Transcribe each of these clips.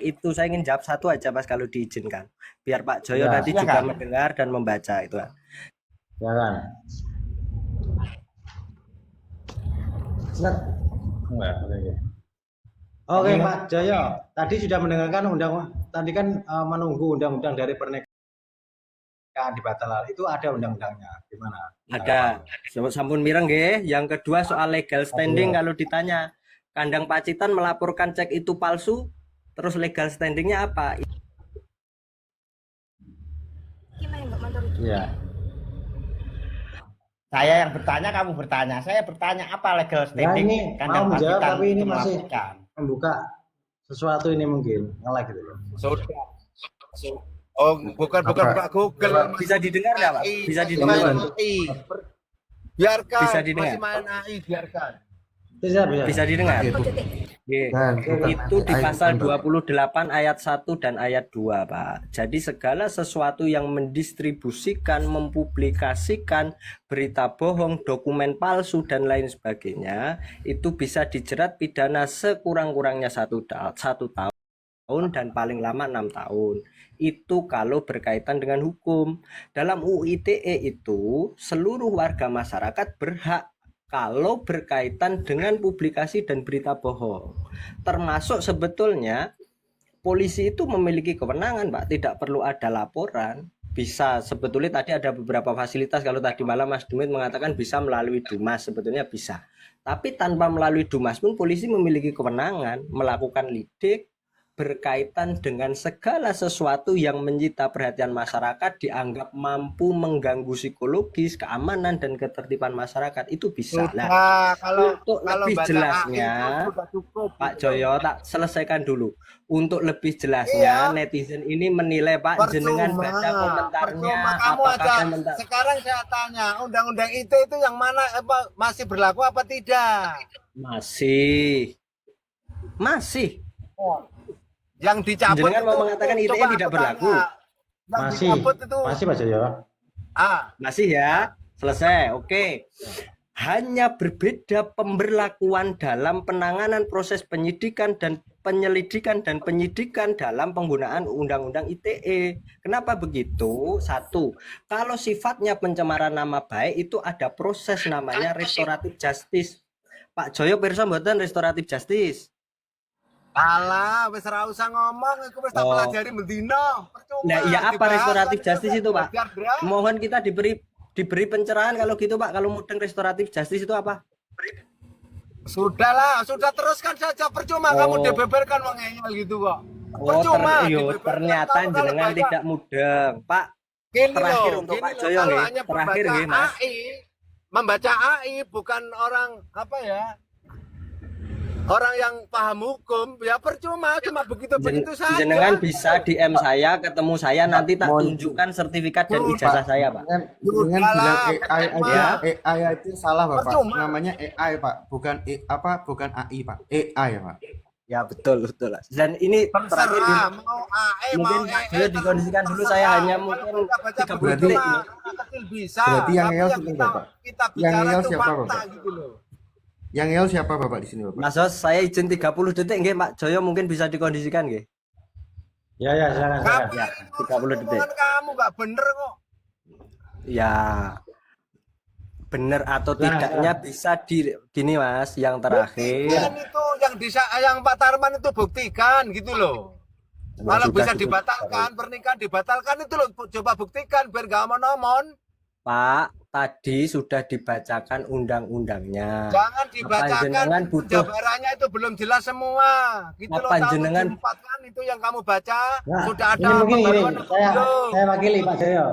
itu saya ingin jawab satu aja Mas kalau diizinkan. Biar Pak Joyo Ya, nanti juga silakan. mendengar dan membaca itu. Silakan. Silakan. Enggak, oke. Oke, Pak Joyo. Tadi sudah mendengarkan tadi kan menunggu undang-undang dari pernikahan dibatalkan. Itu ada undang-undangnya. Gimana? Ada. Sampun mireng nggih. Yang kedua soal legal standing Aduh. kalau ditanya kandang Pacitan melaporkan cek itu palsu, terus legal standingnya apa? Iya. Saya yang bertanya, kamu bertanya. Saya bertanya apa legal Ya standing ini mau kandang menjawab Pacitan tapi ini itu masih melaporkan? membuka sesuatu ini mungkin nge-lag gitu loh. Sudah. Oh, bukan Pak Google. Bisa didengar nggak Pak? Bisa Masih didengar. main AI. Biarkan. Bisa didengar. Masih main AI, biarkan. Bisa didengar. Nah, Itu di pasal 28 ayat 1 dan ayat 2 Pak. Jadi segala sesuatu yang mendistribusikan, mempublikasikan berita bohong, dokumen palsu dan lain sebagainya itu bisa dijerat pidana sekurang-kurangnya 1 tahun dan paling lama 6 tahun. Itu kalau berkaitan dengan hukum. Dalam UU ITE itu seluruh warga masyarakat berhak kalau berkaitan dengan publikasi dan berita bohong. Termasuk sebetulnya polisi itu memiliki kewenangan Pak, tidak perlu ada laporan. Bisa sebetulnya tadi ada beberapa fasilitas, kalau tadi malam Mas Dumit mengatakan bisa melalui Dumas, sebetulnya bisa. Tapi tanpa melalui Dumas pun polisi memiliki kewenangan melakukan lidik berkaitan dengan segala sesuatu yang menyita perhatian masyarakat dianggap mampu mengganggu psikologis, keamanan dan ketertiban masyarakat itu bisa. Sudah, Untuk lebih jelasnya, Pak Joyo tak selesaikan dulu. Untuk lebih jelasnya, netizen ini menilai Pak jenengan baca komentarnya. Kamu Apakah aja. komentar? Sekarang saya tanya, undang-undang itu yang mana masih berlaku apa tidak? Masih. Yang dicabut Jenengan mau itu, mengatakan ITE coba tidak aku berlaku? tanya. Yang dicabut itu masih Pak Joyo. Masih ya. Selesai. Oke. Hanya berbeda pemberlakuan dalam penanganan proses penyidikan dan penyidikan dalam penggunaan undang-undang ITE. Kenapa begitu? Satu, kalau sifatnya pencemaran nama baik itu ada proses namanya restoratif justice. Pak Joyo pirsa mboten restoratif justice? Alah, wis ora usah ngomong, iku wis tak pelajari mendino. Percuma. Nah, iya apa dibahas, restoratif justice itu, Pak? biar berat. Mohon kita diberi pencerahan kalau gitu, Pak. Kalau mudeng restoratif justice itu apa? Sudahlah, sudah teruskan saja. Percuma kamu dibeberkan mengeyel gitu kok. Percuma. Ternyata jenengan tidak mudeng, Pak. Gini Terakhir loh, untuk gini Pak loh, Joyo kalau nih. hanya Terakhir membaca nih, Mas. membaca AI bukan orang apa ya? Orang yang paham hukum, ya percuma, cuma begitu saja. Jenengan bisa DM saya, ketemu saya, nanti tak tunjukkan sertifikat dan ijazah saya, Pak. Dengan bilang AI aja, Ya. AI itu salah Bapak. Percuma. Namanya AI Pak, bukan bukan AI Pak. AI Pak. Ya betul. Dan ini terakhir Terserah, mau AI, mungkin mau Pak Joyo dikondisikan dulu, saya hanya mungkin 30 detik. kecil bisa. Berarti yang tapi ngeyel yang siapa, kita, Bapak? kita Yang bicara ngeyel itu siapa, fakta Bapak? gitu loh. Yang ngeyel siapa Bapak di sini Bapak? Mas Jos, saya izin 30 detik nggih, Pak Joyo mungkin bisa dikondisikan nggih. Ya, silakan. Kamu Ya, 30 detik. omongan kamu nggak bener kok. Ya. Benar atau tidaknya bisa gini Mas, yang terakhir. Buktikan itu yang Pak Tarman itu buktikan gitu loh. Kalau bisa dibatalkan, pernikahan dibatalkan itu loh, coba buktikan biar nggak omon-omon. Pak, tadi sudah dibacakan undang-undangnya. Jangan dibacakan, Panjenengan butuh jabarannya itu belum jelas semua. Gitu loh, Panjenengan tahun 4 kan itu yang kamu baca, Nah, sudah ada ini mungkin gini, pembaruan hukum saya belum? wakili Pak Joyo,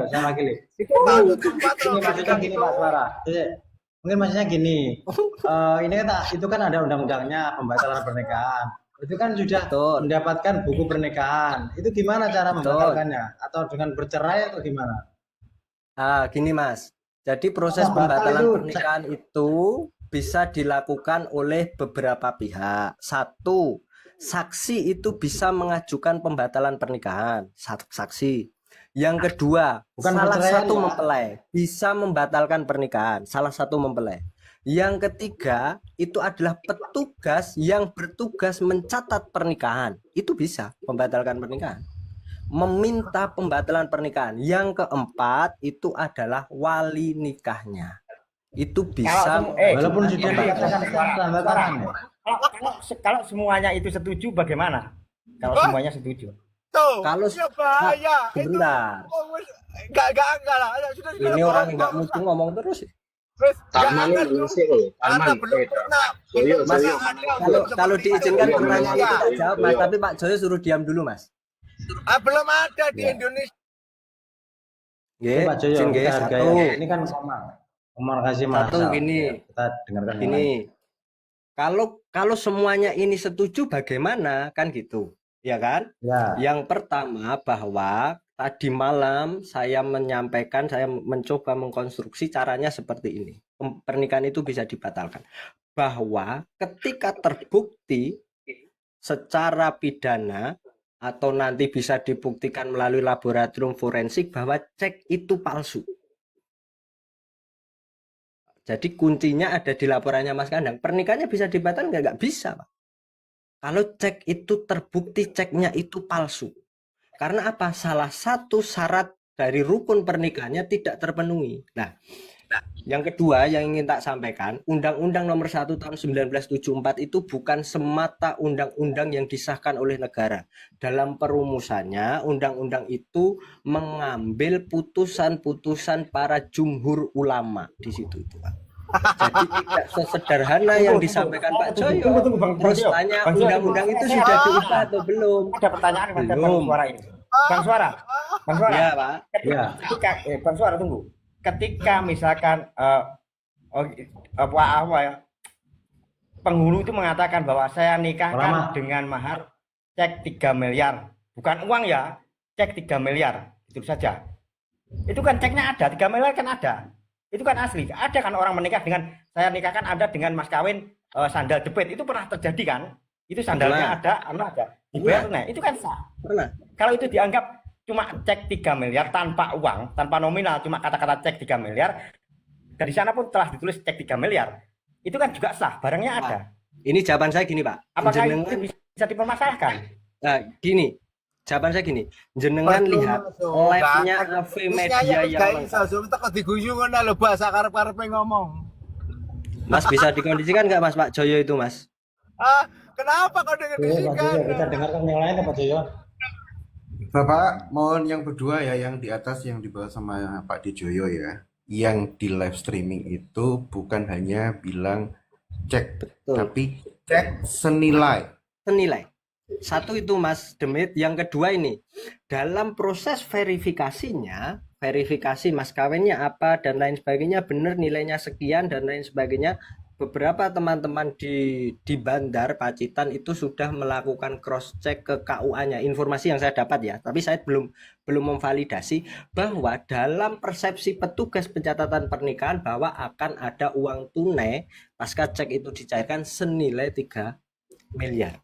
saya wakili. Itu tahun 4 Ini maksudnya gini Pak Suara. Mungkin maksudnya gini, ini itu kan ada undang-undangnya pembatalan pernikahan. Itu kan sudah mendapatkan buku pernikahan. Itu gimana cara membatalkannya? Atau dengan bercerai atau gimana? Gini Mas. Jadi proses pembatalan pernikahan itu bisa dilakukan oleh beberapa pihak. Satu, saksi itu bisa mengajukan pembatalan pernikahan. Saksi. Yang kedua, salah satu mempelai bisa membatalkan pernikahan. Salah satu mempelai. Yang ketiga, itu adalah petugas yang bertugas mencatat pernikahan. Itu bisa membatalkan pernikahan. Meminta pembatalan pernikahan. Yang keempat, itu adalah wali nikahnya. Itu bisa Walaupun sudah dikatakan tanda tangan ya. Kalau semuanya itu setuju bagaimana? Kalau semuanya setuju. Tuh, Kalau- ya bahaya. Sebentar. Enggak lah. Ayo, sudah, Ini orang nggak mutu ngomong terus. Wes, Tarman jangan ini dulu. sih loh. Karena Tarman. belum pernah. Joyo, Masa Joyo. ada Kalau seperti kalau itu, diizinkan belum pertanyaan ada. itu tak jawab, Mas. Tapi Pak Joyo suruh diam dulu, Mas. Belum ada di Ya. Indonesia. Nggih, Pak Joyo, izin, nggih, kita hargai. satu. Ini kan komunikasi Satu massa. gini. Kita dengarkan yang lain. Gini. Kalau semuanya ini setuju bagaimana? Kan gitu. Ya kan? Ya. Yang pertama bahwa tadi malam saya menyampaikan, saya mencoba mengkonstruksi caranya seperti ini. Pernikahan itu bisa dibatalkan. Bahwa ketika terbukti secara pidana atau nanti bisa dibuktikan melalui laboratorium forensik bahwa cek itu palsu. Jadi kuncinya ada di laporannya Mas Kandang. Pernikahannya bisa dibatalkan nggak bisa, Pak. Kalau cek itu terbukti ceknya itu palsu. Karena apa? Salah satu syarat dari rukun pernikahannya tidak terpenuhi. Nah, yang kedua yang ingin tak sampaikan, Undang-Undang Nomor 1 Tahun 1974 itu bukan semata undang-undang yang disahkan oleh negara. Dalam perumusannya, undang-undang itu mengambil putusan-putusan para jumhur ulama di situ itu, Pak. Jadi tidak sesederhana yang disampaikan Pak Joyo. Tunggu, Bang Terus Joyo. tanya Bang Joyo, undang-undang itu tunggu. sudah diubah atau belum? Ada pertanyaan kepada Bang Belum. Suara ini. Bang Suara. Bang Suara. Ya, Pak. Ya. Ketika Bang Suara tunggu. Ketika misalkan apa ya? Penghulu itu mengatakan bahwa saya nikahkan Ulama. dengan mahar cek 3 miliar. Bukan uang ya, cek 3 miliar. Itu saja. Itu kan ceknya ada, 3 miliar kan ada. Itu kan asli. Ada kan orang menikah dengan saya nikahkan Anda dengan mas kawin sandal jepit. Itu pernah terjadi kan? Itu sandalnya ada, ada. Dibayar tunai. Itu kan sah. Pernah. Kalau itu dianggap cuma cek 3 miliar tanpa uang, tanpa nominal, cuma kata-kata cek 3 miliar, dari sana pun telah ditulis cek 3 miliar. Itu kan juga sah, barangnya ada. Ini jawaban saya gini, Pak. Apakah Jenengan, itu bisa dipermasalahkan? gini, jawaban saya gini. Jenengan lihat live-nya AV Media yang lengkap. Kita kok diguyu ngono lho bahasa karep-karepe ngomong. Mas bisa dikondisikan nggak Mas Pak Joyo itu, Mas? Ah, kenapa kau dengan Oke, Pak Joyo, kita disikan? dengarkan yang lain ya, Pak Joyo. Bapak mohon yang berdua ya, yang di atas yang di bawah sama Pak Dijoyo ya. Yang di live streaming itu bukan hanya bilang cek, Betul. tapi cek senilai. Senilai. Satu itu Mas Demit, yang kedua ini dalam proses verifikasinya, verifikasi mas kawinnya apa dan lain sebagainya, benar nilainya sekian dan lain sebagainya. Beberapa teman-teman di Bandar Pacitan itu sudah melakukan cross check ke KUA-nya, informasi yang saya dapat ya, tapi saya belum memvalidasi bahwa dalam persepsi petugas pencatatan pernikahan bahwa akan ada uang tunai pasca cek itu dicairkan senilai 3 miliar.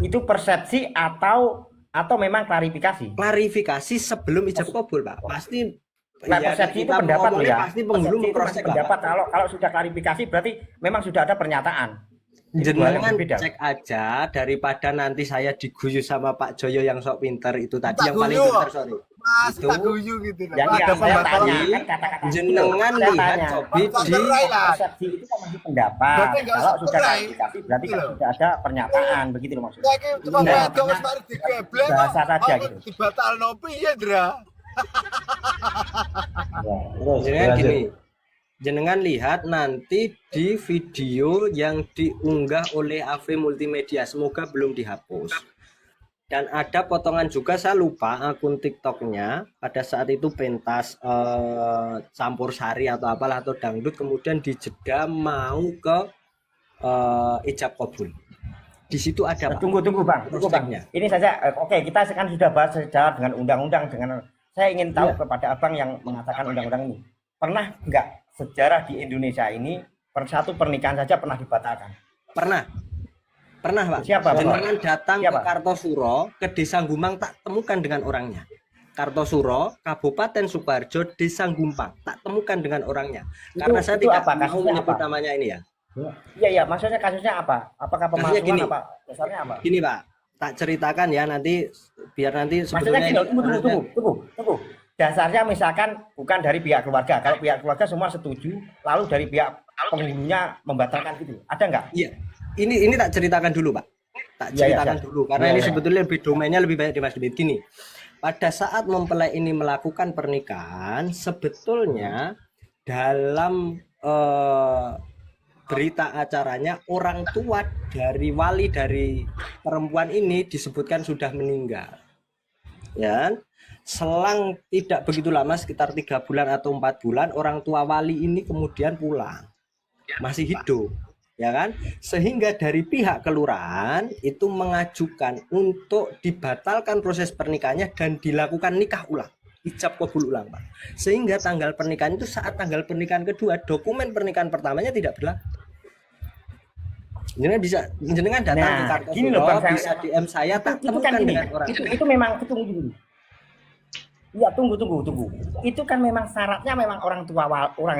Itu persepsi atau memang klarifikasi? Klarifikasi sebelum ijab kabul, Pak. Pasti Nah, ya, persepsi itu kita pendapat loh ngomongnya ya. pasti penghulu Persepsi itu mengcross masih check, pendapat. Pak. Kalau sudah klarifikasi berarti memang sudah ada pernyataan. Itu hal yang Jenengan berbeda. cek aja daripada nanti saya diguyu sama Pak Joyo yang sok pinter itu tadi, Tak yang paling guyu. pinter, sorry. Mas, Itu tak guyu gitu loh. Yang Ada saya pembatalan. tanya kan kata-kata Jenengan Saya lihat tanya. cobi di Cerai lah. Persepsi itu kan masih pendapat. Berarti nggak Kalau usah sudah cerai. klarifikasi berarti kan Gitu loh. sudah ada pernyataan, begitu loh maksudnya. Saiki cuma Nah, wedok wis mari digeblek kok. bahasa saja Kok gitu. dibatalno piye, Dra? Ya, terus jenengan lanjut. gini. Jenengan lihat nanti di video yang diunggah oleh AV Multimedia, semoga belum dihapus. Dan ada potongan juga, saya lupa akun TikToknya, pada saat itu pentas campur sari atau apalah atau dangdut, kemudian dijeda mau ke ijab kabul. Di situ ada Pak. Tunggu Bang. Prospeknya. Ini saja oke, kita kan sudah bahas secara dengan undang-undang dengan saya ingin tahu kepada Abang yang mengatakan undang-undang ini. Pernah enggak sejarah di Indonesia ini satu pernikahan saja pernah dibatalkan? Pernah Pak. Siapa, Pak? Jenengan datang Siapa? ke Kartosuro, ke Desa Gumang, tak temukan dengan orangnya. Kartosuro, Kabupaten Sukoharjo, Desa Gumpang. Tak temukan dengan orangnya. Karena saya itu tidak apa? mau Kasusnya menyebut apa? namanya ini ya. Iya, maksudnya kasusnya apa? Apakah Kasusnya pemalsuan gini. apa? Dasarnya apa? Gini Pak, tak ceritakan ya nanti biar nanti Maksudnya sebetulnya gini, ini tunggu. Dasarnya misalkan bukan dari pihak keluarga. Kalau pihak keluarga semua setuju, lalu dari pihak penghulunya membatalkan gitu. Ada nggak? Iya. Ini tak ceritakan dulu, Pak. Tak Iya, ceritakan iya. dulu karena Iya, ini iya. sebetulnya lebih domainnya lebih banyak di Mas Debit. Gini. Pada saat mempelai ini melakukan pernikahan, sebetulnya dalam berita acaranya orang tua dari wali dari perempuan ini disebutkan sudah meninggal. Ya, selang tidak begitu lama sekitar 3 bulan atau 4 bulan orang tua wali ini kemudian pulang masih hidup, ya kan? Sehingga dari pihak kelurahan itu mengajukan untuk dibatalkan proses pernikahannya dan dilakukan nikah ulang, ijab kabul ulang, Pak. Sehingga tanggal pernikahan itu saat tanggal pernikahan kedua, dokumen pernikahan pertamanya tidak berlaku. Jenengan datang Nah, ke Kartosuro, gini loh, Bang, bisa DM saya, tak Itu kan temukan gini. dengan orang. Itu memang tunggu dulu. Iya, tunggu. Itu kan memang syaratnya memang orang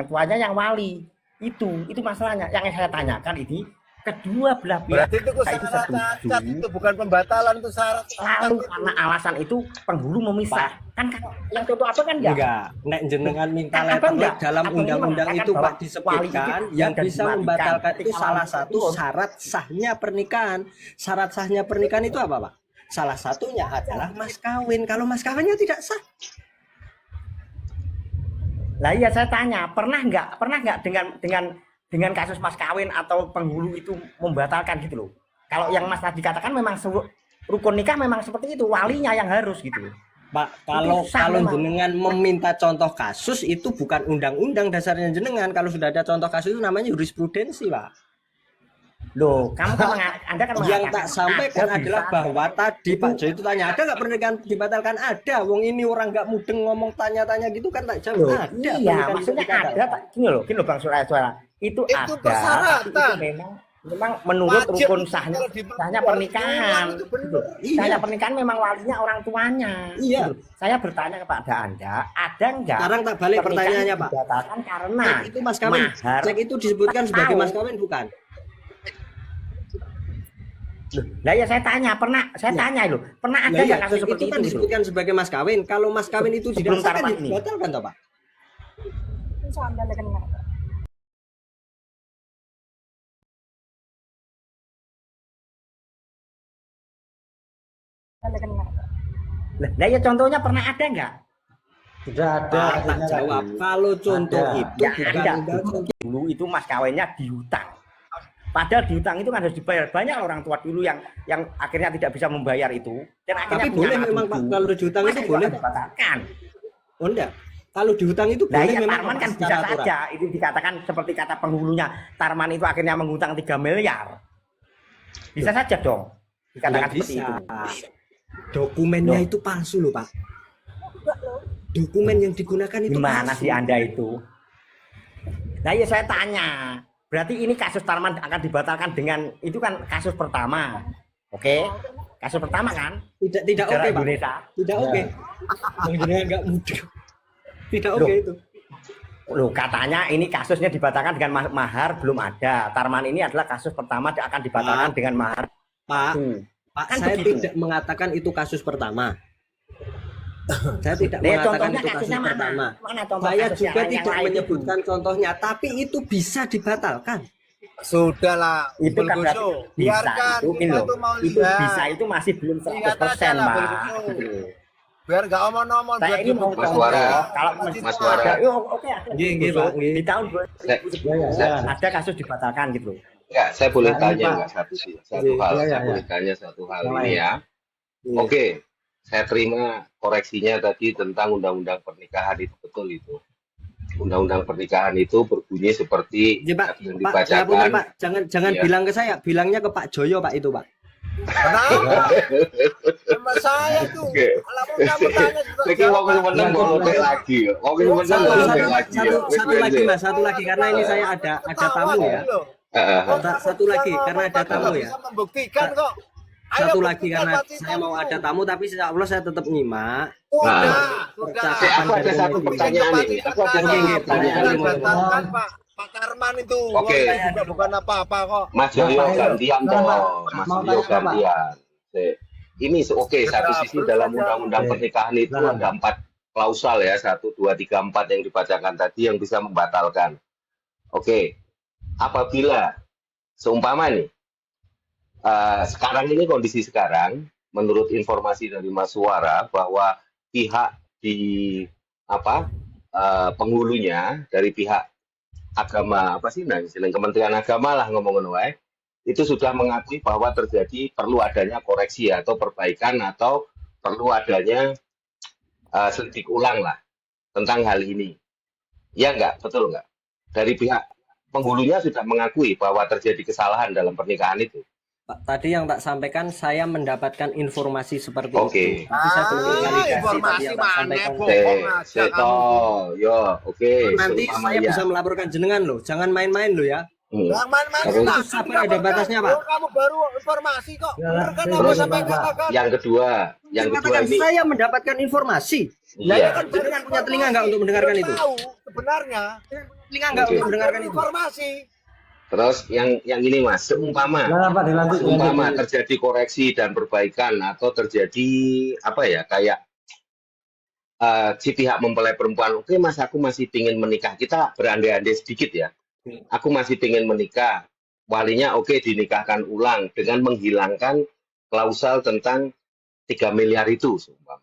tuanya yang wali. Itu masalahnya. Yang saya tanyakan ini kedua belah pihak. Berarti itu Saya itu syarat cacat, setuju. itu bukan pembatalan, itu syarat Lalu karena alasan itu penghulu memisah. Kan yang contoh apa kan Enggak, nek jenengan minta Kan apa letter enggak? dalam Apa ini undang-undang mengatakan itu bahwa Pak wali disebutkan itu yang akan bisa dimatikan membatalkan itu ketika salah wali satu turun. syarat sahnya pernikahan. Syarat sahnya pernikahan itu apa Pak? Salah satunya adalah mas kawin. Kalau mas kawinnya tidak sah. Lah iya saya tanya, pernah nggak dengan kasus mas kawin atau penghulu itu membatalkan gitu loh. Kalau yang Mas tadi katakan memang rukun nikah memang seperti itu, walinya yang harus gitu loh. Pak, kalau sah memang. jenengan meminta contoh kasus itu bukan undang-undang dasarnya jenengan. Kalau sudah ada contoh kasus itu namanya jurisprudensi, Pak. Loh, kamu kan Anda kan Yang mengatakan tak sampaikan ada adalah bisa bahwa tadi Pak Jo itu tanya ada nggak pernikahan dibatalkan? Ada. Wong ini orang nggak mudeng ngomong tanya-tanya gitu kan tak jawab. Loh, Ada. iya, pernikahan maksudnya dibatalkan. ada. Gini loh Bang Suara. Itu ada. persyaratan. Tapi itu memang menurut Wajib rukun itu sahnya kalau di- pernikahan. itu benar. Iya. Sahnya pernikahan memang walinya orang tuanya. Iya. Gitu. Saya bertanya kepada Anda, ada nggak? Sekarang tak balik pernikahan pertanyaannya, Pak. dibatalkan karena Cek itu mas kawin. mahar. Cek itu disebutkan sebagai mas kawin bukan? Lah ya saya tanya, tanya loh, pernah ada Nah, iya, nggak kasus cek seperti itu kan itu? Gitu? disebutkan sebagai mas kawin. Kalau mas kawin itu Sebelum tidak sah kan tarman ini. dibatalkan toh, Pak? Lah ya contohnya pernah ada nggak? Sudah ada. Pak, tak artinya jawab. tadi. Kalau contoh Ada. itu Ya bukan ada. undang-undang. Dulu itu mas kawinnya dihutang. Padahal dihutang itu kan harus dibayar. Banyak orang tua dulu yang akhirnya tidak bisa membayar itu. Dan akhirnya Tapi punya boleh anak memang Pak cucu. kalau dihutang itu Masa boleh. akan dibatalkan. Oh enggak. Kalau dihutang itu Nah boleh iya memang Tarman Pak, kan bisa secara aturan. saja itu dikatakan seperti kata penghulunya. Tarman itu akhirnya menghutang 3 miliar. Bisa saja dong dikatakan Nggak seperti bisa. itu. Dokumennya Loh. itu palsu loh Pak. Dokumen yang digunakan itu Gimana palsu. sih Anda itu? Nah ya saya tanya. Berarti ini kasus Tarman akan dibatalkan dengan itu kan kasus pertama. Oke? Kasus pertama kan? Tidak Sejarah oke Pak. Indonesia. Tidak oke. Yang jenengan enggak mudah. Tidak Loh. oke itu. Loh katanya ini kasusnya dibatalkan dengan mahar belum ada. Tarman ini adalah kasus pertama akan dibatalkan dengan mahar. Pak, Pak, Kan saya begitu. tidak mengatakan itu kasus pertama. Saya tidak Nah, mengatakan contohnya itu kasus kasusnya mana? pertama. Mana contoh Saya kasus juga yang tidak lain itu? menyebutkan contohnya, tapi itu bisa dibatalkan. Sudahlah, Itu Bul kan berarti Gusu. bisa Biarkan itu kita loh. tuh mau Itu lihat. bisa itu masih belum 100% Lihat aja lah, Bul Pak. Gusu. Gitu loh. Biar nggak omong-omong. Saya biar ini mau duduk Mas contoh Wara. kalau Mas Wara. Oke. Nggih, nggih, Pak, nggih. Di tahun Saya- 2010 ada kasus dibatalkan gitu loh. Enggak, saya boleh Nah, ini, tanya Pak. enggak satu Iya, hal. iya, Saya iya. boleh tanya satu hal Yang ini lain. ya. Iya. Oke, saya terima koreksinya tadi tentang undang-undang pernikahan itu betul itu. Undang-undang pernikahan itu berbunyi seperti Ya, Pak, yang Pak, saya dibacakan. Pak, jangan Iya. bilang ke saya, bilangnya ke Pak Joyo Pak itu Pak. Kenapa? Sama saya tuh. Oke. Kalau kamu tanya juga Saya kira mau menang mau ngomong lagi. Mau menang Satu, mau satu, ngomong lagi. ya. satu lagi Mas, satu lagi karena ini saya ada tamu ya. Ah, ah, ah. Satu lagi karena ada tamu ya. Bisa membuktikan kok. satu Ayo lagi buktikan karena Pak saya mau Tito. ada tamu tapi insya Allah saya tetap nyimak. Sudah, Percakapan Aku ada dari satu komedi. pertanyaan nih. Aku ada Oke, satu oke, pertanyaan boleh, nih. boleh. Batalkan Pak Karman itu. Oke. Wah, itu juga bukan apa-apa kok. Mas Joyo Pak, gantian Pak, toh, Pak. Mas Mau Joyo tanya apa, Pak? gantian. Ini oke, satu Sudah, sisi belum dalam saja. undang-undang Oke. pernikahan itu Silakan, ada 4 klausal ya, 1, 2, 3, 4 yang dibacakan tadi yang bisa membatalkan. Oke, apabila seumpama nih, sekarang ini kondisi sekarang, menurut informasi dari Mas Suara bahwa pihak di penghulunya dari pihak agama apa sih, nah istilah Kementerian Agama lah ngomong-ngomong wae, itu sudah mengakui bahwa terjadi perlu adanya koreksi atau perbaikan atau perlu adanya selidik ulang lah tentang hal ini. Ya enggak, betul enggak? Dari pihak penghulunya sudah mengakui bahwa terjadi kesalahan dalam pernikahan itu. Pak, tadi yang tak sampaikan saya mendapatkan informasi seperti Oke. itu. Tapi saya belum klarifikasi tadi Informasi yang tak mana sampaikan. bohong aja Seto, kamu. yo, oke. Nanti seumpama saya ya. bisa melaporkan jenengan loh. Jangan main-main loh ya. Yang main-main Terus? tak Itu sabar, ada batasnya, Pak. Kamu baru informasi kok. Ya, Bener kan terus, kamu Pak. sampai katakan. Yang kedua ini, saya mendapatkan informasi. Nah, iya. kan jenengan punya telinga nggak untuk mendengarkan itu? Tahu sebenarnya. Telinga nggak Oke. untuk mendengarkan itu? Informasi. Terus yang ini Mas, seumpama Silakan, Pak, dilanjut. terjadi koreksi dan perbaikan atau terjadi apa ya kayak si pihak mempelai perempuan, oke Mas, aku masih pingin menikah, kita berandai-andai sedikit ya, aku masih pingin menikah, walinya oke dinikahkan ulang dengan menghilangkan klausal tentang 3 miliar itu seumpama.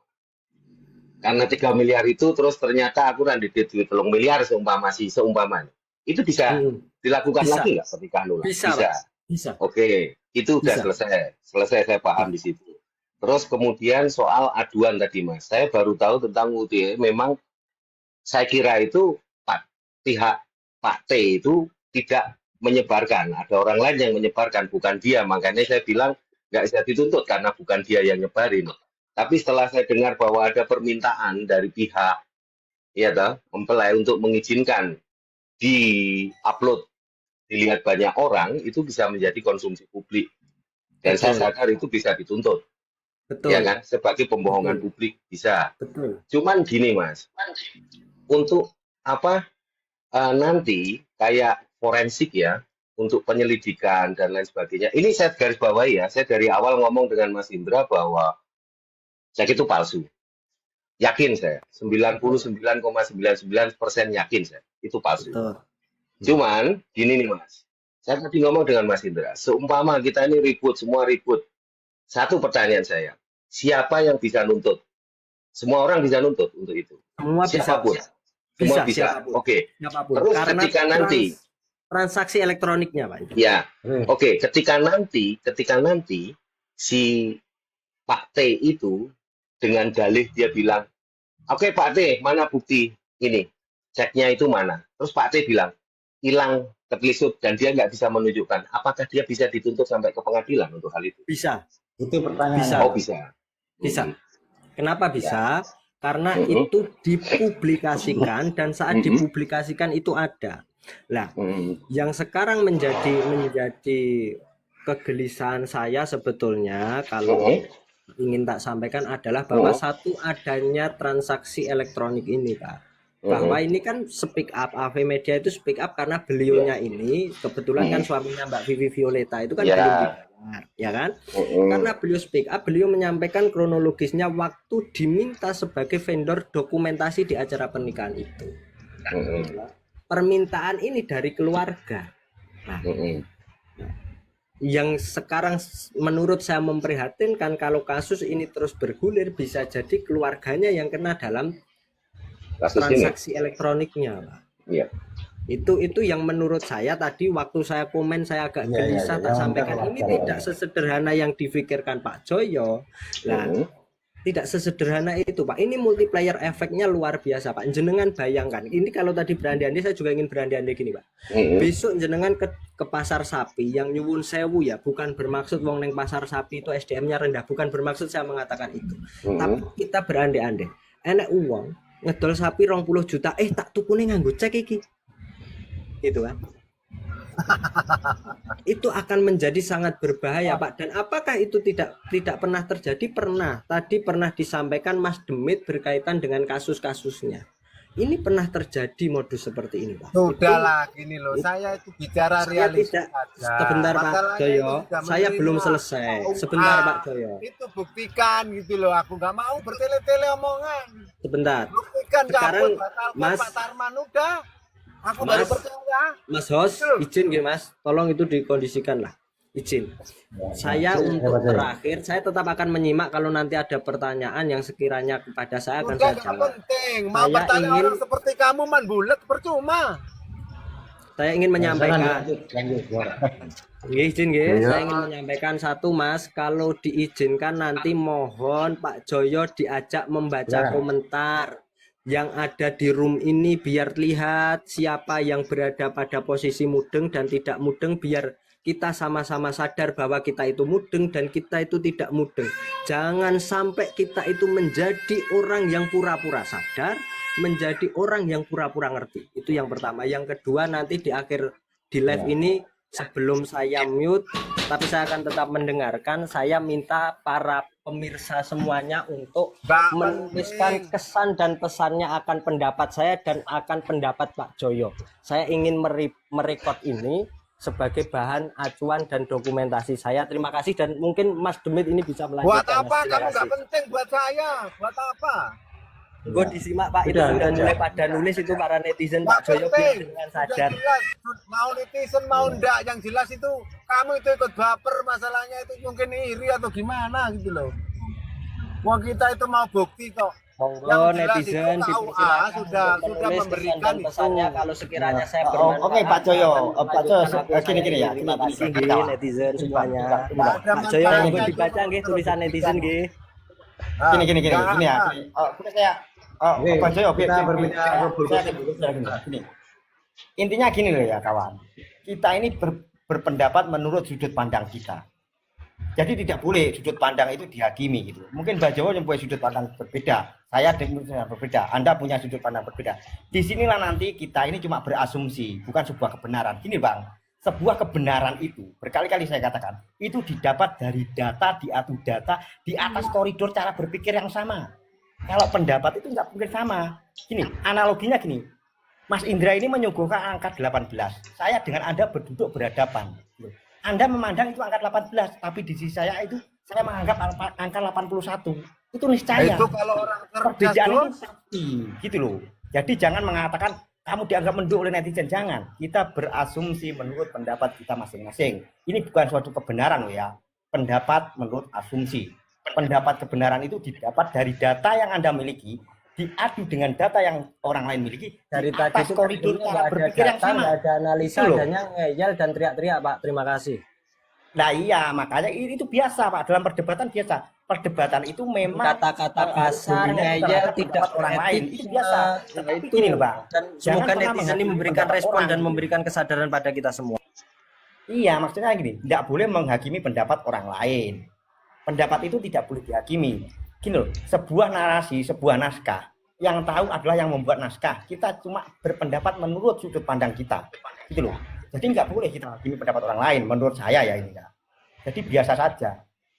Karena 3 miliar itu terus ternyata aku nanti duit 3 miliar seumpama itu bisa dilakukan Bisa. lagi nggak pernikahan ulang? Bisa, Pak. Bisa. Oke, itu udah Bisa. selesai saya paham di situ. Terus kemudian soal aduan tadi Mas, saya baru tahu tentang UTE. Memang saya kira itu pihak Pak T itu tidak menyebarkan, ada orang lain yang menyebarkan, bukan dia. Makanya saya bilang nggak bisa dituntut karena bukan dia yang nyebarin. Tapi setelah saya dengar bahwa ada permintaan dari pihak ya toh, mempelai untuk mengizinkan di-upload, dilihat banyak orang, itu bisa menjadi konsumsi publik. Dan saya sadar itu bisa dituntut. Betul. Ya kan? Sebagai pembohongan publik bisa. Betul. Cuman gini Mas, untuk nanti kayak forensik ya, untuk penyelidikan dan lain sebagainya. Ini saya garis bawahi ya, saya dari awal ngomong dengan Mas Indra bahwa cek itu palsu. Yakin saya, 99,99% yakin saya, itu palsu. Betul. Cuman gini nih Mas, saya tadi ngomong dengan Mas Indra, seumpama kita ini ribut, semua ribut. Satu pertanyaan saya, siapa yang bisa nuntut? Semua orang bisa nuntut untuk itu. Semua bisa. Siapapun. Semua bisa. Siapapun. Oke. Siapapun. Terus Karena ketika nanti, transaksi elektroniknya, Pak. ya, oke, ketika nanti si Pak T itu dengan dalih dia bilang, oke Pak T, mana bukti ini? Ceknya itu mana? Terus Pak T bilang, hilang ketelisut dan dia nggak bisa menunjukkan. Apakah dia bisa dituntut sampai ke pengadilan untuk hal itu? Bisa. Itu pertanyaan. Bisa. Oh bisa. Bisa. Kenapa bisa? Karena Mhm. itu dipublikasikan dan saat Mhm. dipublikasikan itu ada. Nah, yang sekarang menjadi kegelisahan saya sebetulnya kalau ingin tak sampaikan adalah bahwa satu adanya transaksi elektronik ini, Pak. Bahwa ini kan speak up, AV Media itu speak up karena beliaunya ini kebetulan kan suaminya Mbak Vivi Violeta itu kan Ya. belum dibayar, ya kan? Karena beliau speak up, beliau menyampaikan kronologisnya waktu diminta sebagai vendor dokumentasi di acara pernikahan itu. Permintaan ini dari keluarga. Nah, yang sekarang menurut saya memprihatinkan kalau kasus ini terus bergulir bisa jadi keluarganya yang kena dalam Kasus ini. transaksi elektroniknya, Pak. Iya. Itu yang menurut saya tadi waktu saya komen saya agak gelisah tak sampaikan ini tidak sesederhana yang difikirkan Pak Joyo. Nah, tidak sesederhana itu, Pak. Ini multiplier efeknya luar biasa, Pak. Jenengan bayangkan, ini kalau tadi berandai-andai saya juga ingin berandai-andai gini, Pak. Besok jenengan ke pasar sapi yang nyuwun sewu ya, bukan bermaksud wong neng pasar sapi itu SDM-nya rendah, bukan bermaksud saya mengatakan itu. Tapi kita berandai-andai. Enek uang ngedol sapi 20 juta, tak tukune nganggo cek iki. Gitu kan. Itu akan menjadi sangat berbahaya, Pak. Dan apakah itu tidak pernah terjadi? Pernah. Tadi pernah disampaikan Mas Demit berkaitan dengan kasus-kasusnya. Ini pernah terjadi modus seperti ini, Pak. Sudahlah gini loh, saya itu bicara Saya realistis tidak saja. sebentar Pak Masalahnya Joyo, itu sudah saya belum menerima selesai. KUA. Sebentar Pak Joyo. Itu buktikan gitu loh, aku nggak mau bertele-tele omongan. Sebentar. Buktikan Sekarang, cabut, batalkan Mas- Pak Tarman udah. Aku Mas- baru percaya. Mas Hos, izin nggih Mas, tolong itu dikondisikan lah. Izin. Saya untuk terakhir, saya tetap akan menyimak kalau nanti ada pertanyaan yang sekiranya kepada saya akan Udah saya nggak jawab. penting, mau Saya bertanya ingin- orang seperti kamu man bulat percuma. Saya ingin menyampaikan. Lanjut. Nggih, izin nggih. Iya. Saya ingin menyampaikan satu Mas, kalau diizinkan nanti mohon Pak Joyo diajak membaca komentar yang ada di room ini biar lihat siapa yang berada pada posisi mudeng dan tidak mudeng, biar kita sama-sama sadar bahwa kita itu mudeng dan kita itu tidak mudeng. Jangan sampai kita itu menjadi orang yang pura-pura sadar, menjadi orang yang pura-pura ngerti. Itu yang pertama. Yang kedua, nanti di akhir di live ini sebelum saya mute, tapi saya akan tetap mendengarkan. Saya minta para pemirsa semuanya untuk Nggak menuliskan penting. kesan dan pesannya akan pendapat saya dan akan pendapat Pak Joyo. Saya ingin merekod ini sebagai bahan acuan dan dokumentasi saya. Terima kasih, dan mungkin Mas Demit ini bisa Buat melanjutkan. apa? Mas. Terima Kamu nggak kasih. penting buat saya. Buat apa? Gue disimak Pak, itu Udah, sudah udah. mulai pada nulis itu para netizen Nggak Pak Joyo biar penting. dengan Sudah sadar. jelas. Mau netizen mau enggak, yang jelas itu kamu itu ikut baper, masalahnya itu mungkin iri atau gimana gitu loh. Wah, kita itu mau bukti kok. Monggo Yang jelas netizen itu KUA dipersilakan sudah untuk menulis kesan memberikan dan itu. pesannya kalau sekiranya saya Oh, bermanfaat. oke, Pak Joyo. akan Pak Joyo, melanjutkan apa gini, saya. gini ya. Terima Gini, kasih gini, nggih kawan. netizen semuanya. Nggak ada Pak Joyo manfaatnya monggo itu. dibaca nggih tulisan netizen nggih. Ah, Gini ya. jangan. Gini. Oh, saya Oke, Pak Joyo, kita gini, berbicara saya- berbeda. saya gini. Intinya gini loh ya kawan. Kita ini berpendapat menurut sudut pandang kita. Jadi tidak boleh sudut pandang itu dihakimi gitu. Mungkin Mbak Jowo yang punya sudut pandang berbeda, saya dengan berbeda, Anda punya sudut pandang berbeda. Disinilah nanti kita ini cuma berasumsi, bukan sebuah kebenaran. Gini Bang, sebuah kebenaran itu berkali-kali saya katakan itu didapat dari data, diadu data di atas koridor cara berpikir yang sama. Kalau pendapat itu nggak mungkin sama. Gini, analoginya gini. Mas Indra ini menyuguhkan angka 18. Saya dengan Anda berduduk berhadapan. Anda memandang itu angka 18, tapi di sisi saya itu saya menganggap angka 81. Itu niscaya. Itu kalau orang cerdas Perbedaan tuh, itu pasti, gitu loh. Jadi jangan mengatakan kamu dianggap menduk oleh netizen, jangan. Kita berasumsi menurut pendapat kita masing-masing. Ini bukan suatu kebenaran loh ya. Pendapat menurut asumsi. Pendapat kebenaran itu didapat dari data yang Anda miliki, diadu dengan data yang orang lain miliki, Dari di tadi atas itu koridor nggak cara ada berpikir yang data, sama. nggak ada analisa, Itu loh. adanya ngeyel dan teriak-teriak Pak. Terima kasih. Nah iya, makanya itu biasa Pak, dalam perdebatan biasa. Perdebatan itu memang Kata-kata kasar, dominan ngeyel, terhadap tidak pendapat orang lain. Itu biasa. Nah, Tapi itu gini loh Bang, dan jangan semoga pernah netizen ini menghakimi memberikan pendapat respon orang. dan memberikan kesadaran pada kita semua. Iya, maksudnya gini, tidak boleh menghakimi pendapat orang lain. Pendapat itu tidak boleh dihakimi. Gini loh, sebuah narasi, sebuah naskah, yang tahu adalah yang membuat naskah. Kita cuma berpendapat menurut sudut pandang kita. Gitu loh. Jadi nggak boleh kita hakimi pendapat orang lain, menurut saya ya ini ya. Jadi biasa saja.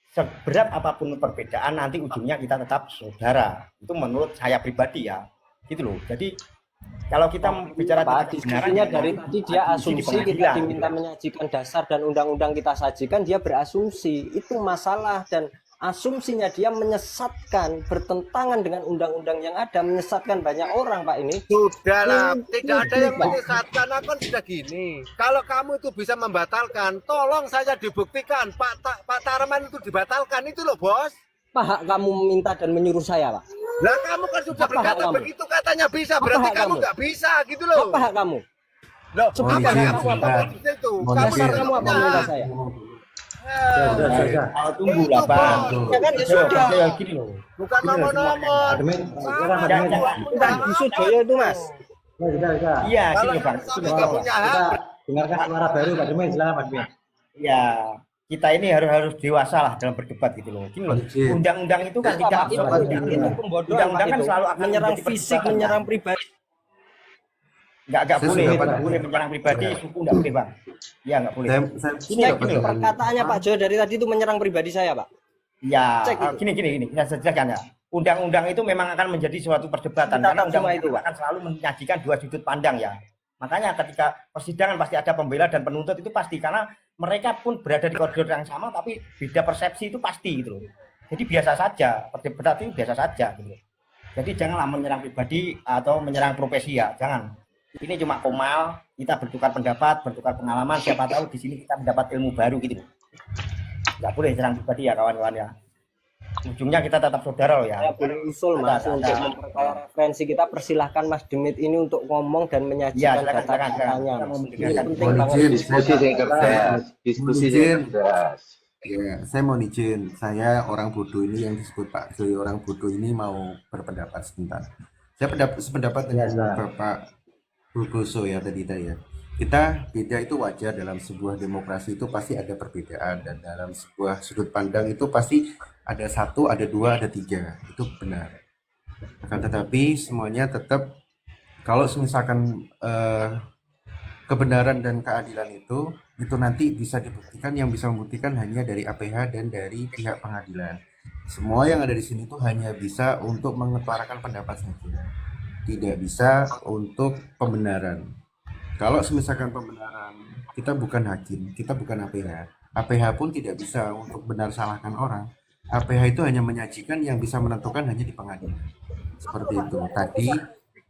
Seberat apapun perbedaan, nanti ujungnya kita tetap saudara. Itu menurut saya pribadi ya. Gitu loh. Jadi kalau kita bicara Pak, tentang diskusinya kebenaran, dari ya, tadi dia diskusi di asumsi, kita pengadilan, diminta gitu. menyajikan dasar dan undang-undang kita sajikan, dia berasumsi. Itu masalah, dan asumsinya dia menyesatkan, bertentangan dengan undang-undang yang ada, menyesatkan banyak orang Pak ini. sudahlah, Ini tidak ada yang Pak. menyesatkan. Aku kan sudah gini. Kalau kamu itu bisa membatalkan, tolong saya dibuktikan. Pak Tarman itu dibatalkan itu loh, Bos. Apa hak kamu meminta dan menyuruh saya Pak? Lah kamu kan sudah Apa hak berkata kamu? begitu, katanya bisa, Apa berarti hak kamu kamu? nggak bisa gitu loh. Apa hak kamu? Loh, Coba apa izin, hak kamu apa sebentar. maksudnya itu? Mohon Kamu izin. Dasar tidak kamu apa punya. meminta saya? Sudah. Kalau tunggu lah Bang. Ya kan, ya Joyo, sudah. Joyo, gini loh. Bukan nomor-nomor. Admin, sekarang Jangan, admin. jangan. Enggak diusut Joyo itu Mas. Sudah. Iya, Kalau gini loh Bang. sampai Gini nggak loh, punya Bang. Kita hak, dengarkan suara baru Pak Admin, silakan Pak Admin. Ya, kita ini harus dewasa lah dalam berdebat gitu loh. Gini loh. Izin. Undang-undang itu kan tidak Pak, itu pembodohan Pak Undang-undang kan itu. selalu akan Menyerang menjadi fisik, perdebatan, menyerang kan? pribadi. Nggak Saya boleh, sependapat nggak boleh dengan menyerang pribadi, suku nggak boleh bang. Iya nggak boleh. saya Gini loh, sependapat gini loh. dengan Perkataannya Pak Jo dari tadi itu menyerang pribadi saya, Pak. Ya, Cek itu. gini, saya jelaskan ya. Undang-undang itu memang akan menjadi suatu perdebatan Kita karena tahu semua undang-undang itu, itu Pak. akan selalu menyajikan dua sudut pandang ya. Makanya ketika persidangan pasti ada pembela dan penuntut itu pasti karena mereka pun berada di koridor yang sama tapi beda persepsi itu pasti gitu loh. Jadi biasa saja, perdebatan itu biasa saja gitu. Jadi janganlah menyerang pribadi atau menyerang profesi ya, jangan. Ini cuma komal, kita bertukar pendapat, bertukar pengalaman, siapa tahu di sini kita mendapat ilmu baru gitu. Nggak boleh serang pribadi ya kawan-kawan ya. Ujungnya kita tetap saudara loh ya. Saya boleh usul Mas untuk memperkaya referensi kita, persilahkan Mas Demit ini untuk ngomong dan Ya, menyajikan silakan. data-datanya. Kita mau Mas. mendengarkan. Ini penting Mohon banget. izin, Diskusi yang cerdas, diskusi yang cerdas. ya, saya mau izin, saya orang bodoh ini yang disebut Pak Joy orang bodoh ini mau berpendapat sebentar. Saya sependapat dengan Bapak Bulgoso ya tadi ya. Kita beda itu wajar, dalam sebuah demokrasi itu pasti ada perbedaan, dan dalam sebuah sudut pandang itu pasti ada satu, ada dua, ada tiga, itu benar. Akan tetapi semuanya tetap kalau misalkan kebenaran dan keadilan itu nanti bisa dibuktikan, yang bisa membuktikan hanya dari APH dan dari pihak pengadilan. Semua yang ada di sini itu hanya bisa untuk mengutarakan pendapat saja, tidak bisa untuk pembenaran. Kalau misalkan pembenaran, kita bukan hakim, kita bukan APH. APH pun tidak bisa untuk benar salahkan orang. APH itu hanya menyajikan, yang bisa menentukan hanya di pengadilan. Seperti itu. Tadi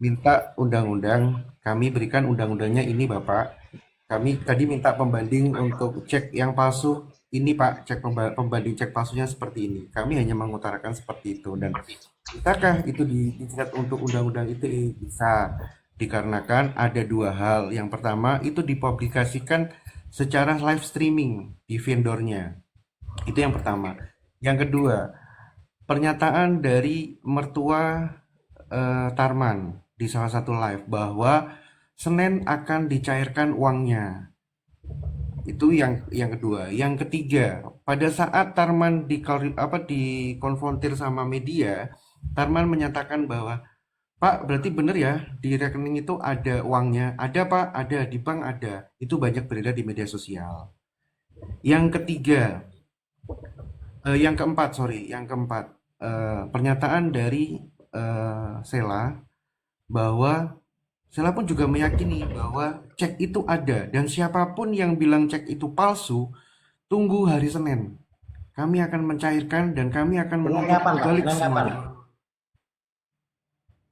minta undang-undang, kami berikan undang-undangnya ini Bapak. Kami tadi minta pembanding untuk cek yang palsu. Ini Pak, cek pembanding cek palsunya seperti ini. Kami hanya mengutarakan seperti itu. Dan bisakah itu dijerat untuk undang-undang ITE? Bisa. Dikarenakan ada dua hal. Yang pertama itu dipublikasikan secara live streaming di vendornya. Itu yang pertama. Yang kedua, pernyataan dari mertua Tarman di salah satu live bahwa Senin akan dicairkan uangnya. Itu yang kedua. Yang ketiga, pada saat Tarman dikonfrontir sama media, Tarman menyatakan bahwa Pak, berarti benar ya, di rekening itu ada uangnya. Ada Pak, ada, di bank ada. Itu banyak beredar di media sosial. Yang ketiga, yang keempat, pernyataan dari Sela, bahwa Sela pun juga meyakini bahwa cek itu ada. Dan siapapun yang bilang cek itu palsu, tunggu hari Senin. Kami akan mencairkan dan kami akan menuntut balik semuanya.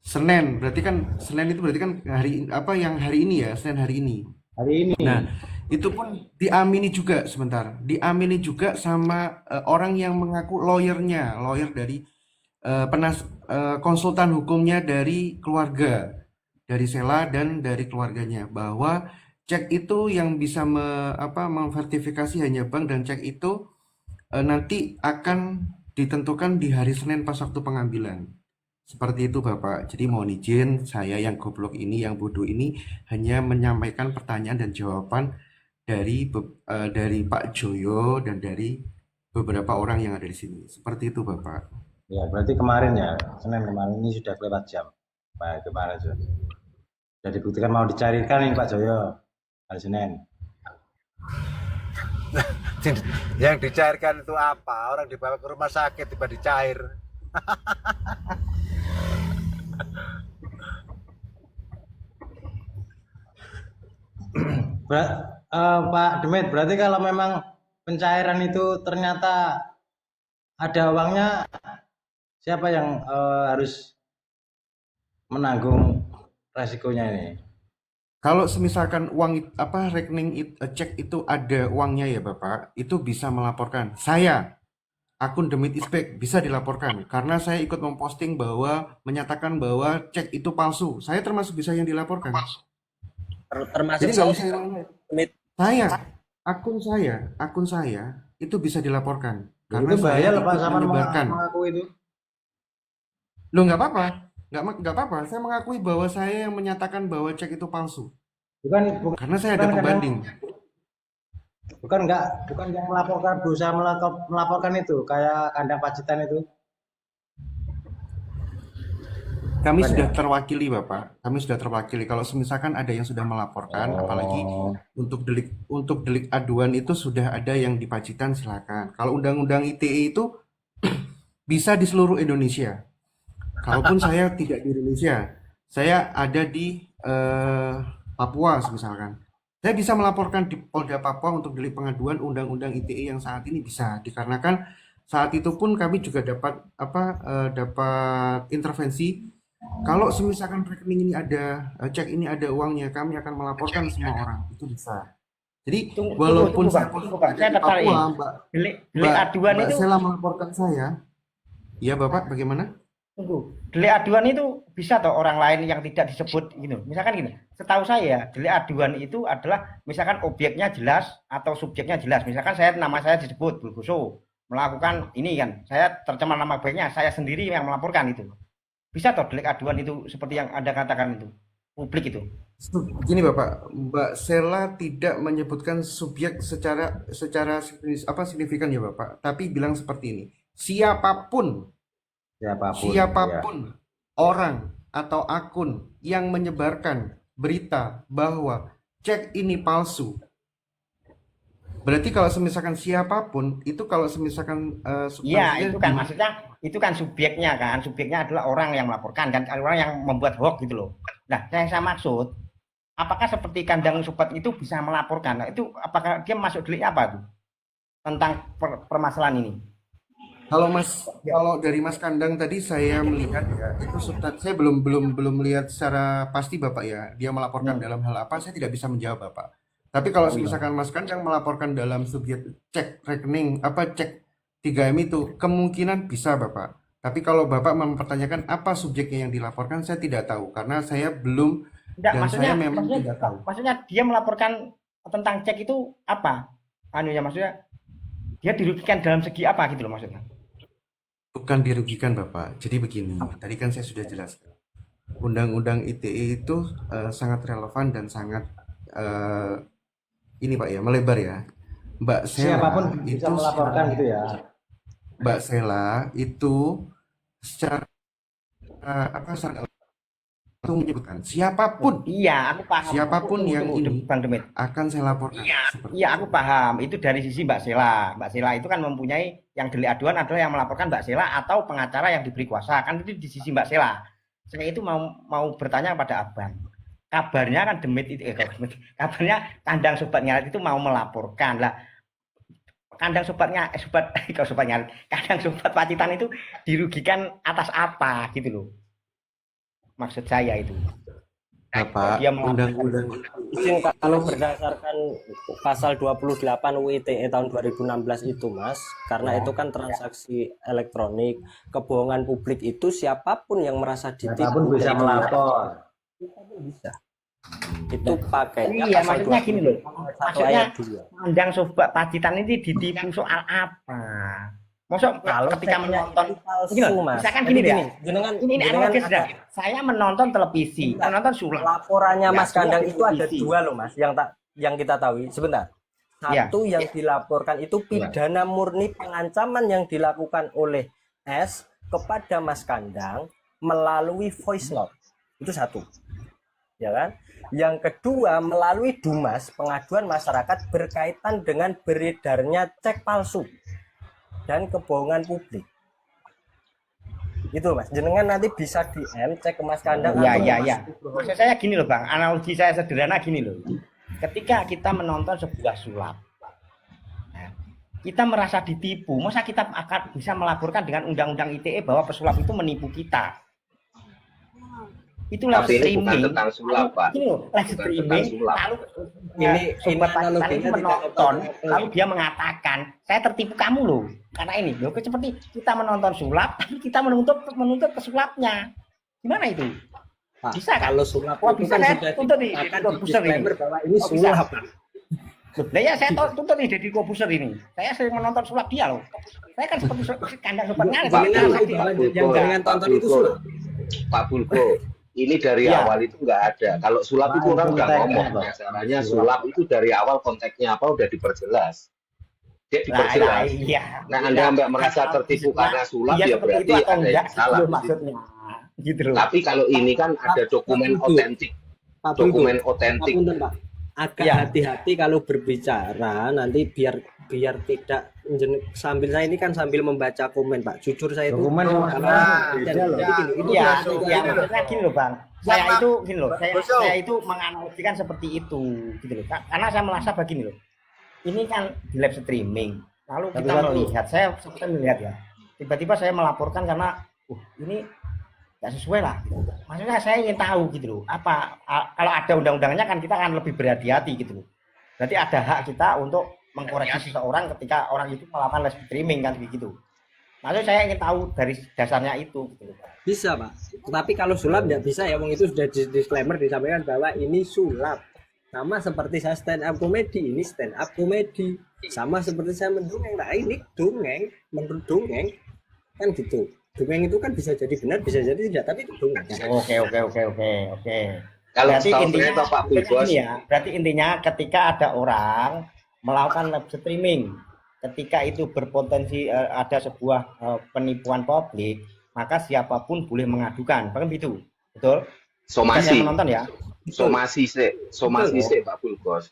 Senin, berarti kan Senin itu berarti kan hari apa yang hari ini ya, Senin hari ini. Hari ini. Nah, itu pun diamini juga sebentar. Diamini juga sama orang yang mengaku lawyer dari konsultan hukumnya dari keluarga, dari Sela dan dari keluarganya, bahwa cek itu yang bisa memverifikasi hanya bank, dan cek itu nanti akan ditentukan di hari Senin pas waktu pengambilan. Seperti itu Bapak. Jadi mohon izin, saya yang goblok ini, yang bodoh ini, hanya menyampaikan pertanyaan dan jawaban dari Pak Joyo dan dari beberapa orang yang ada di sini. Seperti itu Bapak. Ya, berarti kemarin ya, Senin kemarin ini sudah lewat jam. Nah, kemarin sudah dibuktikan mau dicarikan ini Pak Joyo hari Senin. Yang dicairkan itu apa? Orang dibawa ke rumah sakit tiba dicair. Pak Demit, berarti kalau memang pencairan itu ternyata ada uangnya, siapa yang harus menanggung resikonya ini? Kalau misalkan rekening cek itu ada uangnya ya Bapak, itu bisa melaporkan. Saya, akun Demit Ispek, bisa dilaporkan karena saya ikut memposting bahwa menyatakan bahwa cek itu palsu. Saya termasuk bisa yang dilaporkan. Termasuk Jadi nggak usah Demit. akun saya itu bisa dilaporkan karena Itu bahaya saya loh Pak, ikut sama menyebarkan. mengaku itu. Loh nggak apa-apa, nggak apa-apa. Saya mengakui bahwa saya yang menyatakan bahwa cek itu palsu Bukan karena saya ada pembanding. bukan yang melaporkan, berusaha melaporkan itu kayak kandang Pacitan itu. Kami Bukan sudah ya? terwakili Bapak. Kami sudah terwakili. Kalau misalkan ada yang sudah melaporkan, apalagi Oh, untuk delik aduan itu sudah ada yang di Pacitan, silakan. Kalau undang-undang ITE itu bisa di seluruh Indonesia. Kalaupun saya tidak di Indonesia, saya ada di Papua misalkan. Saya bisa melaporkan di Polda Papua untuk delik pengaduan undang-undang ITE yang saat ini bisa, dikarenakan saat itu pun kami juga dapat intervensi. Kalau misalkan rekening ini ada cek ini ada uangnya, kami akan melaporkan semua orang. Itu bisa. Jadi walaupun saya Tunggu, posisi Bang. ada Saya di tertarik. Papua, Delik Mbak aduan Mbak itu, Sela melaporkan saya. Iya Bapak, bagaimana? tunggu. Delik aduan itu bisa toh orang lain yang tidak disebut gitu. Misalkan gini, setahu saya delik aduan itu adalah misalkan objeknya jelas atau subjeknya jelas. Misalkan nama saya disebut Bulgoso melakukan ini kan, saya tercemar nama baiknya, saya sendiri yang melaporkan itu. Bisa toh delik aduan itu seperti yang Anda katakan itu, publik itu. Gini Bapak, Mbak Sela tidak menyebutkan subjek secara signifikan ya Bapak, tapi bilang seperti ini. Siapapun siapapun. Ya. siapapun orang atau akun yang menyebarkan berita bahwa cek ini palsu. Berarti kalau misalkan siapapun itu kalau misalkan Iya, substansinya itu kan maksudnya itu kan subjeknya kan. Subjeknya adalah orang yang melaporkan kan, orang yang membuat hoax gitu loh. Nah, yang saya maksud, apakah seperti kandang sobat itu bisa melaporkan? Nah, itu apakah dia masuk delik apa tuh? Tentang permasalahan ini. Kalau dari Mas Kandang tadi saya melihat ya itu saya belum lihat secara pasti Bapak ya dia melaporkan dalam hal apa saya tidak bisa menjawab Bapak. Tapi kalau misalkan Mas Kandang melaporkan dalam subjek cek rekening cek 3M itu kemungkinan bisa Bapak. Tapi kalau Bapak mempertanyakan apa subjeknya yang dilaporkan saya tidak tahu karena saya belum Enggak, dan saya memang tidak tahu. Maksudnya dia melaporkan tentang cek itu apa? Maksudnya dia dirugikan dalam segi apa gitu loh maksudnya. Bukan dirugikan Bapak. Jadi begini, tadi kan saya sudah jelaskan. Undang-undang ITE itu sangat relevan dan sangat ini Pak ya, melebar ya. Mbak Sela Siapapun bisa itu melaporkan gitu ya. Mbak Sela itu secara secara itu menyebutkan siapapun Iya, aku paham. siapapun yang ini Bang Demit. akan saya laporkan. Iya, aku paham. Itu dari sisi Mbak Sela. Mbak Sela itu kan mempunyai yang delik aduan adalah yang melaporkan Mbak Sela atau pengacara yang diberi kuasa. Kan itu di sisi Mbak Sela. Saya itu mau bertanya pada Abang. Kabarnya kan Demit itu kabarnya kandang sobat nyarit itu mau melaporkan. Lah, kandang sobatnya kandang sobat Pacitan itu dirugikan atas apa gitu loh. Maksud saya itu. Bapak, Dia undang-undang Izin kalau berdasarkan pasal 28 UU ITE tahun 2016 itu Mas, karena itu kan transaksi elektronik, kebohongan publik itu siapapun yang merasa Siapapun ditipu bisa melapor. bisa. Itu pakainya Iya, pasal maksudnya gini loh. 1 Maksudnya ayat 2. kandang sobat Pacitan ini ditipu soal apa? Maksud Kalau ketika menonton palsu Mas. misalkan Jadi gini deh. jenengan Ini analogis dah. Saya menonton televisi, menonton sulap. laporannya Ya, Mas Kandang sulap itu ada televisi. 2 loh Mas, yang kita tahu. Sebentar. Ya. Satu yang dilaporkan itu pidana murni pengancaman yang dilakukan oleh S kepada Mas Kandang melalui voice note. Itu satu. Ya kan? Yang kedua melalui Dumas, pengaduan masyarakat berkaitan dengan beredarnya cek palsu dan kebohongan publik. Gitu Mas, jenengan nanti bisa DM cek ke Mas Kandang. Iya. Maksud saya gini loh Bang, analogi saya sederhana gini loh. Ketika kita menonton sebuah sulap, kita merasa ditipu, masa kita akan bisa melaporkan dengan undang-undang ITE bahwa pesulap itu menipu kita? Itulah Tapi ini streaming. bukan tentang sulap, Pak. Ini loh, live Bukan streaming. tentang sulap. Lalu Ini sobat Pacitan analoginya itu tidak menonton, tepat. lalu dia mengatakan, saya tertipu kamu loh. Karena ini loh, seperti kita menonton sulap, tapi kita menuntut pesulapnya. Gimana itu? Pak, Bisa kan? kalau sulap Wah, itu bisa kan saya sudah tuntut nih, akan tuntut booster ini. disclaimer bahwa ini Oh, bisa. sulap. Nah ya saya tuntut nih Deddy Kobuser ini. Saya sering menonton sulap dia loh. Saya kan seperti kandang sobatnya. Pak Jangan Bulgo, bahwa Pak yang Bulgo, jangan Pak tonton itu Bulgo, sulap. Pak Bulgo, ini dari Ya. awal itu nggak ada. Kalau sulap itu orang udah konteksnya, ngomong, Pak. masalahnya sulap itu dari awal konteksnya apa udah diperjelas. Dia diperjelas. Iya. Nah, Anda mbak merasa tertipu karena sulap Iya, ya seperti berarti itu atau ada yang enggak salah. gitu di situ. maksudnya. gitu loh. Tapi kalau ini kan ada dokumen Pak Bulgo. otentik, Pak Bulgo, dokumen otentik. Ngapunten, Pak. Agak Ya. hati-hati kalau berbicara nanti biar tidak sambil saya ini kan sambil membaca komen, Pak. Jujur saya itu Dokumen sama kalau beda loh. jadi gini, itu Iya, biasa, iya, maksudnya gini loh Bang. Saya Sama- itu gini loh, Boso. saya itu menganalogikan seperti itu, gitu loh. Karena saya merasa begini loh. Ini kan di live streaming. Lalu kita Satu-satu. melihat, saya melihat ya. Tiba-tiba saya melaporkan karena ini nggak sesuai lah. Gitu. Maksudnya saya ingin tahu gitu loh. Kalau ada undang-undangnya kan kita akan lebih berhati-hati gitu loh. Berarti ada hak kita untuk mengkoreksi seseorang ketika orang itu melakukan live streaming kan begitu. Maksudnya saya ingin tahu dari dasarnya itu gitu loh. bisa, Pak. Tapi kalau sulap nggak bisa ya, wong itu sudah di disclaimer disampaikan bahwa ini sulap. Sama seperti saya stand up comedy, ini stand up comedy. Sama seperti saya mendongeng, nah ini dongeng, menurut dongeng kan gitu. Dongeng itu kan bisa jadi benar, bisa jadi tidak, tapi itu dongeng. Oke. Kalau Berarti setahu saya intinya, toh Pak Bulgos, ini ya, berarti intinya ketika ada orang melakukan live streaming, ketika itu berpotensi ada sebuah penipuan publik, maka siapapun boleh mengadukan, bahkan gitu, betul? somasi, Yang menonton ya. somasi sih Pak Bulgos.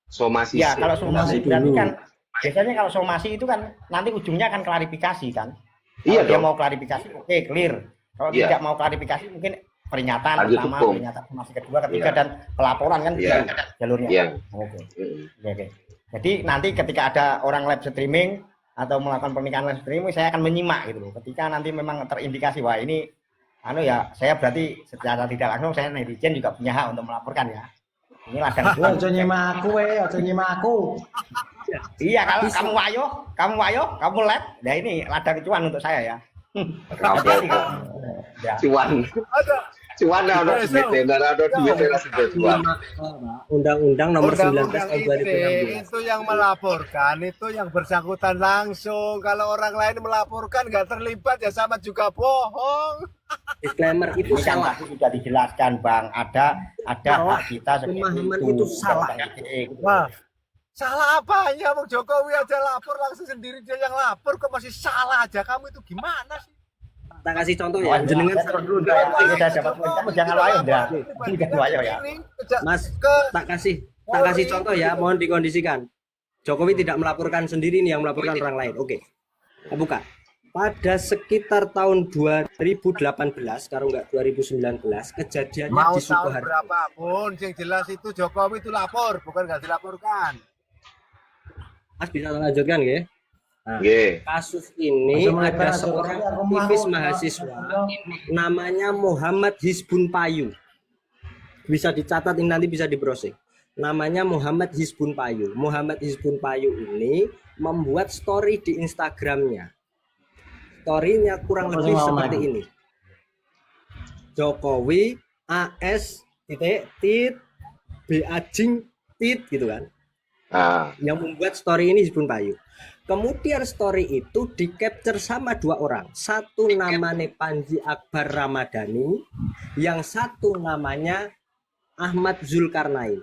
Somasi Ya sih. kalau somasi Somasi berarti dulu. kan biasanya kalau somasi itu kan nanti ujungnya kan klarifikasi kan. Iya Kalau dia dong. mau klarifikasi, oke clear. Kalau Iya. tidak mau klarifikasi mungkin peringatan Lanjut pertama, hukum. peringatan somasi kedua, ketiga Iya. dan pelaporan kan Iya. gitu jalurnya. Iya. Oke. Mm. Oke. Jadi nanti ketika ada orang live streaming atau melakukan pernikahan live streaming, saya akan menyimak gitu loh. Ketika nanti memang terindikasi wah ini ya saya berarti secara tidak langsung saya netizen juga punya hak untuk melaporkan ya. Ini ladang Lu aja nyimak aku, aja nyimak aku. Iya, kalau kamu wayo, kamu live. Nah ini ladang cuan untuk saya ya. Oke. Ya. Cuan. Ada Cuan ada duit, ada duit sudah cuan. Undang-Undang nomor 19 undang-undang tahun ITE 2016. itu yang melaporkan, itu yang bersangkutan langsung. Kalau orang lain melaporkan nggak terlibat ya sama juga bohong. Disclaimer itu Ini kan salah. tadi sudah dijelaskan Bang, ada Salah. hak kita seperti Pemahaman itu salah. Wah, salah apanya? Bang Jokowi aja lapor langsung sendiri, dia yang lapor kok masih salah aja. Kamu itu gimana sih? Tak kasih contoh ya, jenengan terus dulu udah dapat poin. Kamu jangan wayo dah. Jangan wayo ya. Mas, Ke tak kasih contoh ya, mohon dikondisikan. Jokowi tidak melaporkan sendiri nih, yang melaporkan orang lain. Oke. Buka. Pada sekitar tahun 2018, kalau enggak 2019, kejadiannya mau di tahun Sukoharjo. berapapun, yang jelas itu Jokowi itu lapor, bukan nggak dilaporkan. Mas bisa lanjutkan ya? Nah, Nggih. kasus ini Langsung ada melebar, seorang aku aktivis mau. mahasiswa namanya Muhammad Hizbun Payu. Bisa dicatat ini, nanti bisa di-browsing. Namanya Muhammad Hizbun Payu. Muhammad Hizbun Payu ini membuat story di Instagramnya. Story-nya kurang Apa lebih sih, seperti Muhammad? ini. Jokowi AS tit Beajing tit gitu kan. Ah, Yang membuat story ini Hizbun Payu. Kemudian story itu di capture sama dua orang. Satu namanya Panji Akbar Ramadhani, yang satu namanya Ahmad Zulkarnain.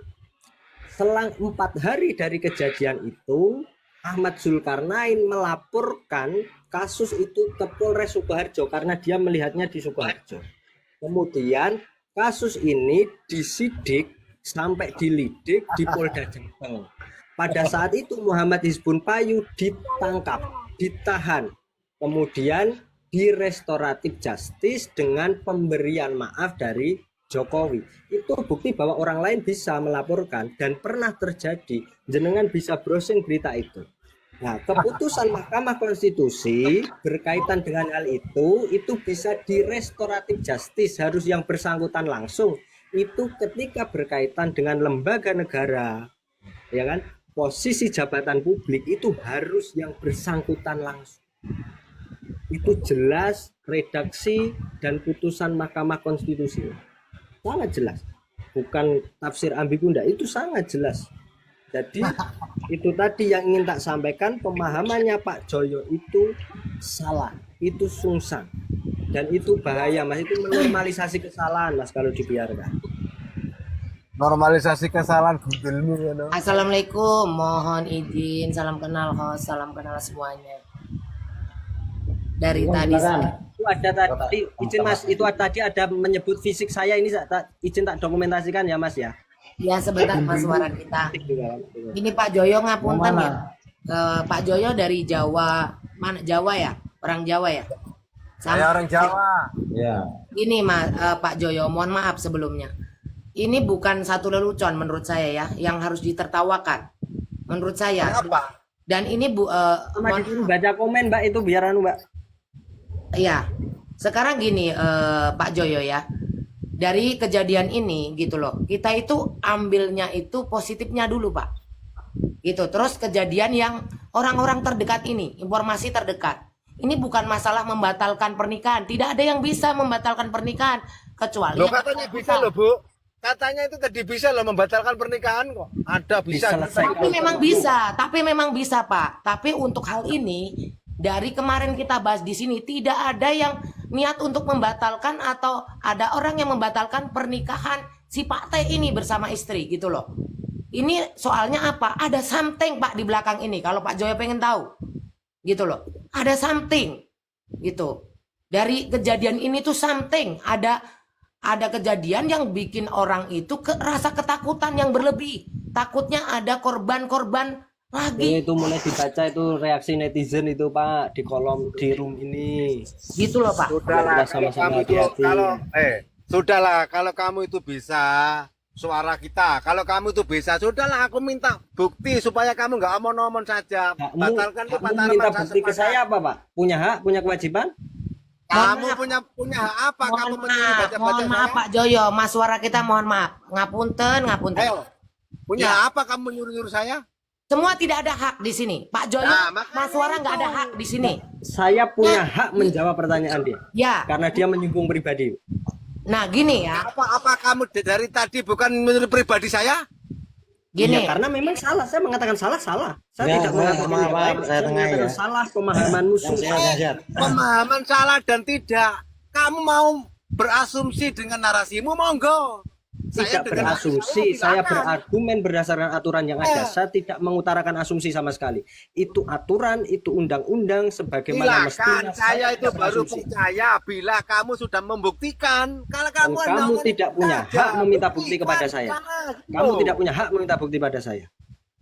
Selang 4 hari dari kejadian itu, Ahmad Zulkarnain melaporkan kasus itu ke Polres Sukoharjo karena dia melihatnya di Sukoharjo. Kemudian kasus ini disidik sampai dilidik di Polda Jateng. Pada saat itu Muhammad Hizbun Payu ditangkap, ditahan, kemudian di restoratif justice dengan pemberian maaf dari Jokowi. Itu bukti bahwa orang lain bisa melaporkan dan pernah terjadi. Jenengan bisa browsing berita itu. Nah, keputusan Mahkamah Konstitusi berkaitan dengan hal itu bisa di restoratif justice, harus yang bersangkutan langsung. Itu ketika berkaitan dengan lembaga negara, ya kan? Posisi jabatan publik itu harus yang bersangkutan langsung. Itu jelas redaksi dan putusan Mahkamah Konstitusi. Sangat jelas. Bukan tafsir ambigu, enggak, itu sangat jelas. Jadi itu tadi yang ingin tak sampaikan, pemahamannya Pak Joyo itu salah, itu sungsang. Dan itu bahaya Mas, itu menormalisasi kesalahan Mas kalau dibiarkan. Normalisasi kesalahan Google-mu ya, no? Assalamualaikum, mohon izin, salam kenal host, salam kenal semuanya. Dari tadi Silakan. ada tadi izin Mas, itu tadi ada menyebut fisik saya ini izin tak dokumentasikan ya Mas ya. Ya sebentar Mas Suara kita. Ini Pak Joyo ngapunten ya. Pak Joyo dari Jawa, mana Jawa ya? Orang Jawa ya? Saya orang Jawa. Ya. Ini Mas Pak Joyo, mohon maaf sebelumnya. Ini bukan satu lelucon menurut saya ya, yang harus ditertawakan. Menurut saya. Kenapa? Dan ini Sama disuruh baca komen Mbak itu biar anu Mbak. Iya. Sekarang gini Pak Joyo ya. Dari kejadian ini gitu loh. Kita itu ambilnya itu positifnya dulu Pak. Gitu. Terus kejadian yang orang-orang terdekat ini, informasi terdekat. Ini bukan masalah membatalkan pernikahan. Tidak ada yang bisa membatalkan pernikahan kecuali Loh katanya bisa loh Bu. Katanya itu tadi bisa loh membatalkan pernikahan kok. Ada bisa. Tapi memang bisa Pak. Tapi untuk hal ini dari kemarin kita bahas di sini tidak ada yang niat untuk membatalkan atau ada orang yang membatalkan pernikahan si Pak T ini bersama istri gitu loh. Ini soalnya apa? Ada something Pak di belakang ini. Kalau Pak Joyo pengen tahu, gitu loh. Ada something, gitu. Dari kejadian ini tuh something. Ada kejadian yang bikin orang itu rasa ketakutan yang berlebih. Takutnya ada korban-korban lagi. Itu mulai dibaca itu reaksi netizen itu Pak di kolom di room ini. Gitu loh Pak. Sudahlah, Sama-sama kalau kamu itu, hati-hati. sudahlah kalau kamu itu bisa suara kita. Kalau kamu itu bisa, sudahlah aku minta bukti supaya kamu nggak omong-omong saja. Batalkan itu Hakmu minta bukti ke saya apa Pak? Punya hak, punya kewajiban? Kamu punya hak apa? Kamu menyuruh baca-baca Mohon maaf saya? Pak Joyo, Mas Suara kita mohon maaf. Ngapunten. Ayo, punya Ya. hak apa kamu nyuruh-nyuruh saya? Semua tidak ada hak di sini. Pak Joyo, Nah, makanya Mas Suara nggak ada hak di sini. Saya punya hak menjawab pertanyaan dia Ya. karena dia menyinggung pribadi. Nah, gini ya. Apa kamu dari tadi bukan menurut pribadi saya? Gini. Iya, karena memang salah. Saya mengatakan salah. Saya Ya, tidak mengatakan maaf, yang lain. saya Saya tengah mengatakan ya. salah pemahamanmu. Sehat. Pemahaman salah dan tidak. Kamu mau berasumsi dengan narasimu, monggo. Tidak dengan berasumsi, saya silakan. berargumen berdasarkan aturan yang ada. Saya tidak mengutarakan asumsi sama sekali. Itu aturan, itu undang-undang sebagaimana Silakan, mestinya. saya itu tidak baru berasumsi. percaya bila kamu sudah membuktikan. Kalau Dan kamu kamu tidak punya hak meminta bukti kepada Buktikan, saya. gitu. Kamu tidak punya hak meminta bukti pada saya.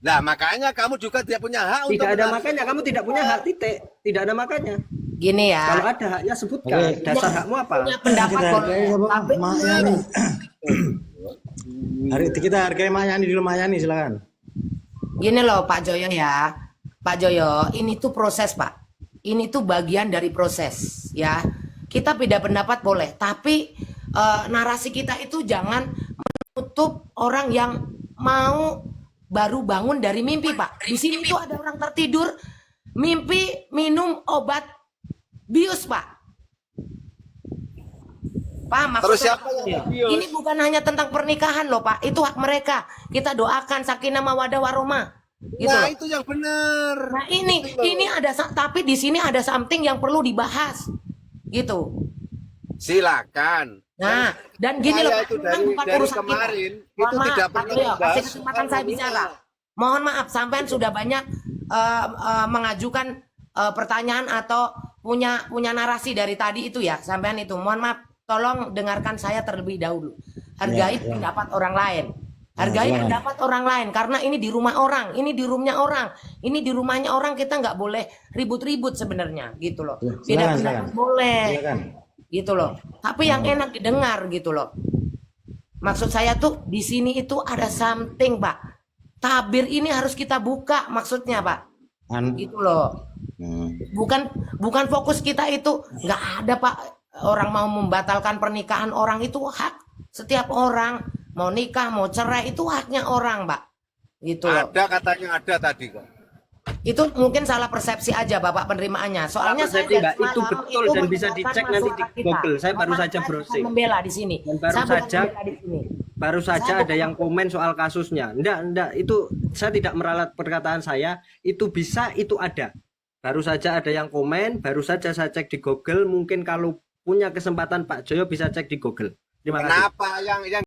Nah, makanya kamu juga tidak punya hak untuk Tidak ada menarik- makanya, kamu tidak punya hak titik. Tidak ada makanya. Gini ya. Kalau ada haknya sebutkan. Oke. Dasar hakmu apa? Punya pendapat boleh. Tapi Kita hargai Mayani dulu, Mayani silakan. gini loh Pak Joyo ya. Pak Joyo, ini tuh proses Pak. Ini tuh bagian dari proses ya. Kita beda pendapat boleh, tapi narasi kita itu jangan menutup orang yang mau baru bangun dari mimpi Pak. Di sini tuh ada orang tertidur mimpi minum obat bius Pak. Pak, Terus maksudnya siapa yang bius? ini bukan hanya tentang pernikahan loh Pak. Itu hak mereka. Kita doakan sakinah mawadah warahmah. Gitu Nah, loh. itu yang benar. Nah ini ada tapi di sini ada something yang perlu dibahas. Gitu. Silakan. Nah, dan gini Saya loh, itu memang bukan dari urusan kita. kemarin Mohon itu maaf, tidak Pak pernah Joyo, membahas kasih kesempatan soal saya ini. bicara. Mohon maaf, sampean sudah banyak mengajukan pertanyaan atau punya narasi dari tadi itu ya, sampean itu. Mohon maaf, tolong dengarkan saya terlebih dahulu. Hargai pendapat orang lain. Hargai silakan. pendapat orang lain karena ini di rumah orang, ini di roomnya orang, ini di rumahnya orang, kita nggak boleh ribut-ribut sebenarnya gitu loh. Beda Silakan, pendapat silakan. boleh Silakan. gitu loh. Tapi yang enak didengar gitu loh. Maksud saya tuh di sini itu ada something Pak. Tabir ini harus kita buka maksudnya Pak. Gitu loh. Bukan fokus kita itu nggak ada Pak. Orang mau membatalkan pernikahan orang itu hak setiap orang. Mau nikah, mau cerai itu haknya orang Pak. Gitu loh. Ada katanya ada tadi kok. Itu mungkin salah persepsi aja Bapak penerimaannya. Soalnya saya Persepsi, dari Mbak, itu semalam betul dan bisa mendengarkan dicek nanti di masyarakat kita. Google. Saya baru Bapak, saja saya browsing. bukan membela di sini. Dan baru Saya bukan saja membela di sini. Baru saja ada yang komen soal kasusnya. Enggak, itu saya tidak meralat perkataan saya, itu bisa, itu ada. Baru saja ada yang komen, baru saja saya cek di Google, mungkin kalau punya kesempatan Pak Joyo bisa cek di Google. Terima kasih. Kenapa yang